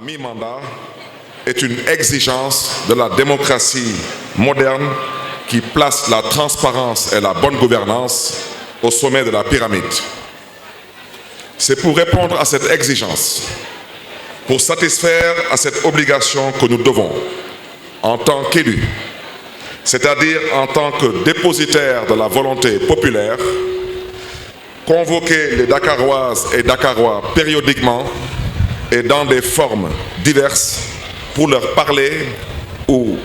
mi-mandat est une exigence de la démocratie moderne qui place la transparence et la bonne gouvernance au sommet de la pyramide. C'est pour répondre à cette exigence, pour satisfaire à cette obligation que nous devons, en tant qu'élus, c'est-à-dire en tant que dépositaires de la volonté populaire, convoquer les Dakaroises et Dakarois périodiquement et dans des formes diverses pour leur parler ou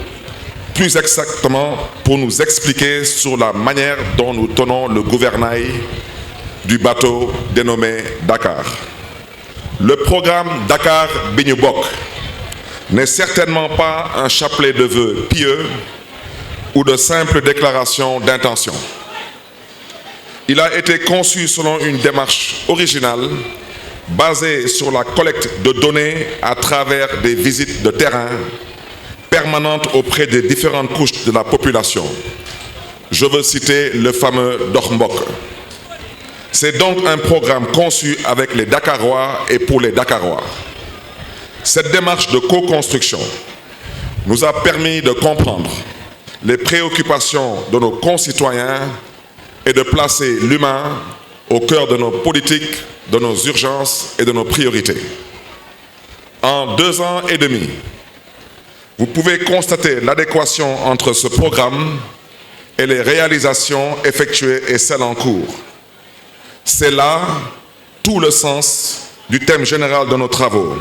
plus exactement pour nous expliquer sur la manière dont nous tenons le gouvernail du bateau dénommé Dakar. Le programme Dakar bi ñu bokk n'est certainement pas un chapelet de vœux pieux ou de simples déclarations d'intention. Il a été conçu selon une démarche originale basée sur la collecte de données à travers des visites de terrain permanentes auprès des différentes couches de la population. Je veux citer le fameux Dox Mbokk. C'est donc un programme conçu avec les Dakarois et pour les Dakarois. Cette démarche de co-construction nous a permis de comprendre les préoccupations de nos concitoyens et de placer l'humain au cœur de nos politiques, de nos urgences et de nos priorités. En 2 ans et demi, vous pouvez constater l'adéquation entre ce programme et les réalisations effectuées et celles en cours. C'est là tout le sens du thème général de nos travaux.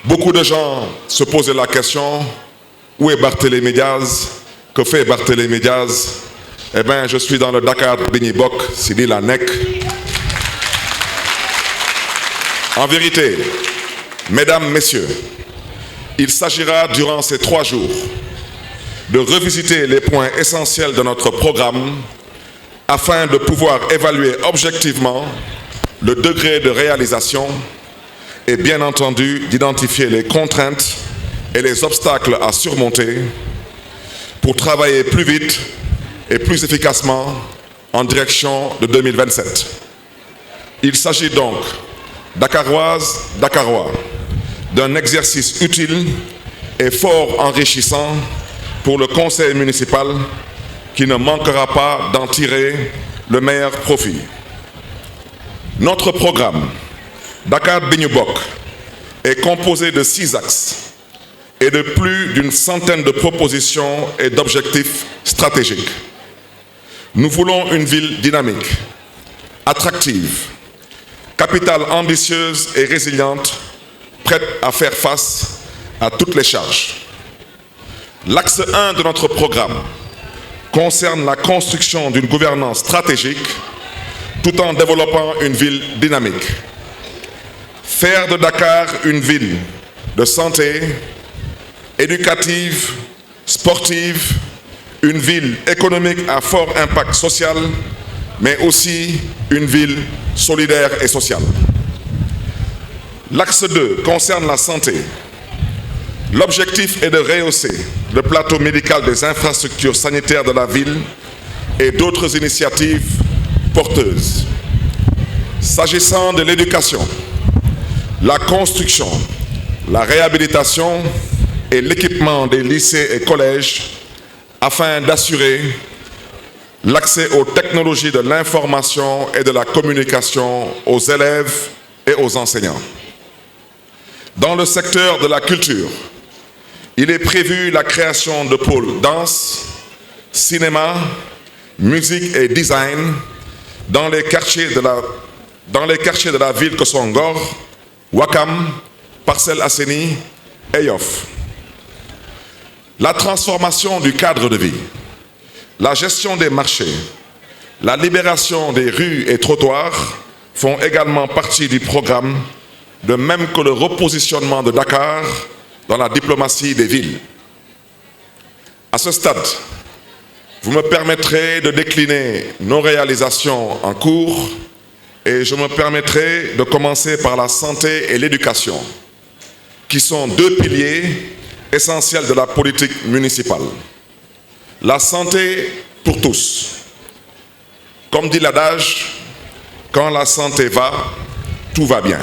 Beaucoup de gens se posaient la question, où est Barthélémy Diaz? Que fait Barthélémy Diaz? Eh bien, je suis dans le Dakar bi ñu bokk, Sidi la nekk. En vérité, mesdames, messieurs, il s'agira durant ces 3 jours de revisiter les points essentiels de notre programme afin de pouvoir évaluer objectivement le degré de réalisation et bien entendu d'identifier les contraintes et les obstacles à surmonter pour travailler plus vite et plus efficacement en direction de 2027. Il s'agit donc, Dakaroises, Dakarois, d'un exercice utile et fort enrichissant pour le conseil municipal qui ne manquera pas d'en tirer le meilleur profit. Notre programme, Dakar bi ñu bokk, est composé de 6 axes et de plus d'une centaine de propositions et d'objectifs stratégiques. Nous voulons une ville dynamique, attractive, capitale ambitieuse et résiliente, prête à faire face à toutes les charges. L'axe 1 de notre programme concerne la construction d'une gouvernance stratégique tout en développant une ville dynamique. Faire de Dakar une ville de santé, éducative, sportive, une ville économique à fort impact social, mais aussi une ville solidaire et sociale. L'axe 2 concerne la santé. L'objectif est de rehausser le plateau médical des infrastructures sanitaires de la ville et d'autres initiatives porteuses. S'agissant de l'éducation, la construction, la réhabilitation et l'équipement des lycées et collèges afin d'assurer l'accès aux technologies de l'information et de la communication aux élèves et aux enseignants. Dans le secteur de la culture, il est prévu la création de pôles danse, cinéma, musique et design dans les quartiers de la ville que sont Ngor, Ouakam, Parcelles Assainies et Yoff. La transformation du cadre de vie, la gestion des marchés, la libération des rues et trottoirs font également partie du programme, de même que le repositionnement de Dakar dans la diplomatie des villes. À ce stade, vous me permettrez de décliner nos réalisations en cours et je me permettrai de commencer par la santé et l'éducation, qui sont 2 piliers essentiels de la politique municipale. La santé pour tous. Comme dit l'adage, quand la santé va, tout va bien.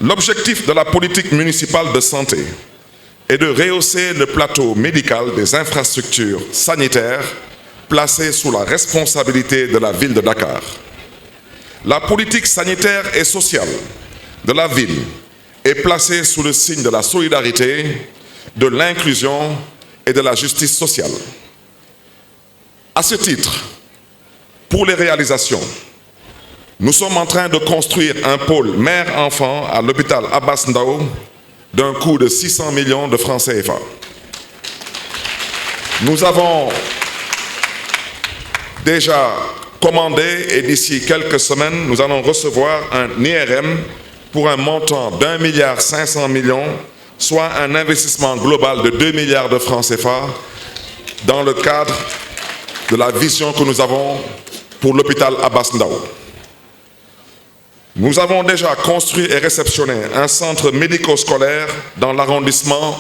L'objectif de la politique municipale de santé est de rehausser le plateau médical des infrastructures sanitaires placées sous la responsabilité de la ville de Dakar. La politique sanitaire et sociale de la ville est placée sous le signe de la solidarité, de l'inclusion et de la justice sociale. À ce titre, pour les réalisations, nous sommes en train de construire un pôle mère-enfant à l'hôpital Abass Ndao d'un coût de 600 millions de francs CFA. Nous avons déjà commandé et d'ici quelques semaines, nous allons recevoir un IRM pour un montant d'1,5 milliard, soit un investissement global de 2 milliards de francs CFA dans le cadre de la vision que nous avons pour l'hôpital Abass Ndao. Nous avons déjà construit et réceptionné un centre médico-scolaire dans l'arrondissement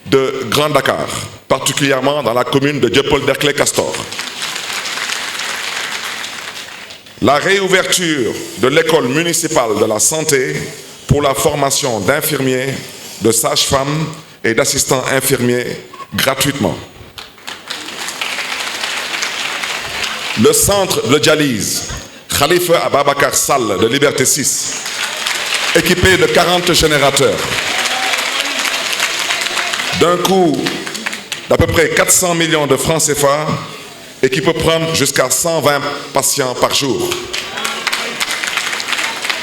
de Grand Dakar, particulièrement dans la commune de Dieuppeul-Derklé-Castor. La réouverture de l'école municipale de la santé pour la formation d'infirmiers, de sages-femmes et d'assistants infirmiers gratuitement. Le centre de dialyse Khalifa Ababakar Sall de Liberté 6, équipé de 40 générateurs, d'un coût d'à peu près 400 millions de francs CFA et qui peut prendre jusqu'à 120 patients par jour.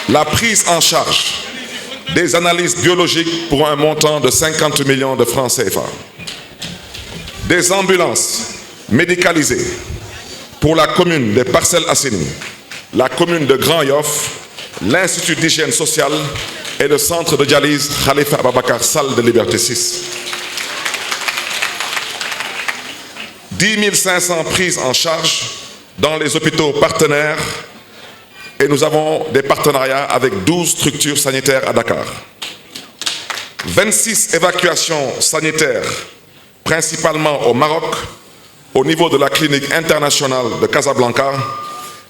La prise en charge des analyses biologiques pour un montant de 50 millions de francs CFA. Des ambulances médicalisées pour la commune des Parcelles Assainies, la commune de Grand Yoff, l'Institut d'hygiène sociale et le centre de dialyse Khalifa Ababakar Sall de Liberté 6. 10 500 prises en charge dans les hôpitaux partenaires et nous avons des partenariats avec 12 structures sanitaires à Dakar. 26 évacuations sanitaires, principalement au Maroc, au niveau de la clinique internationale de Casablanca,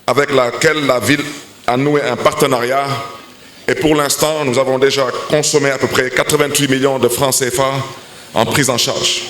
avec laquelle la ville a noué un partenariat. Et pour l'instant, nous avons déjà consommé à peu près 88 millions de francs CFA en prise en charge.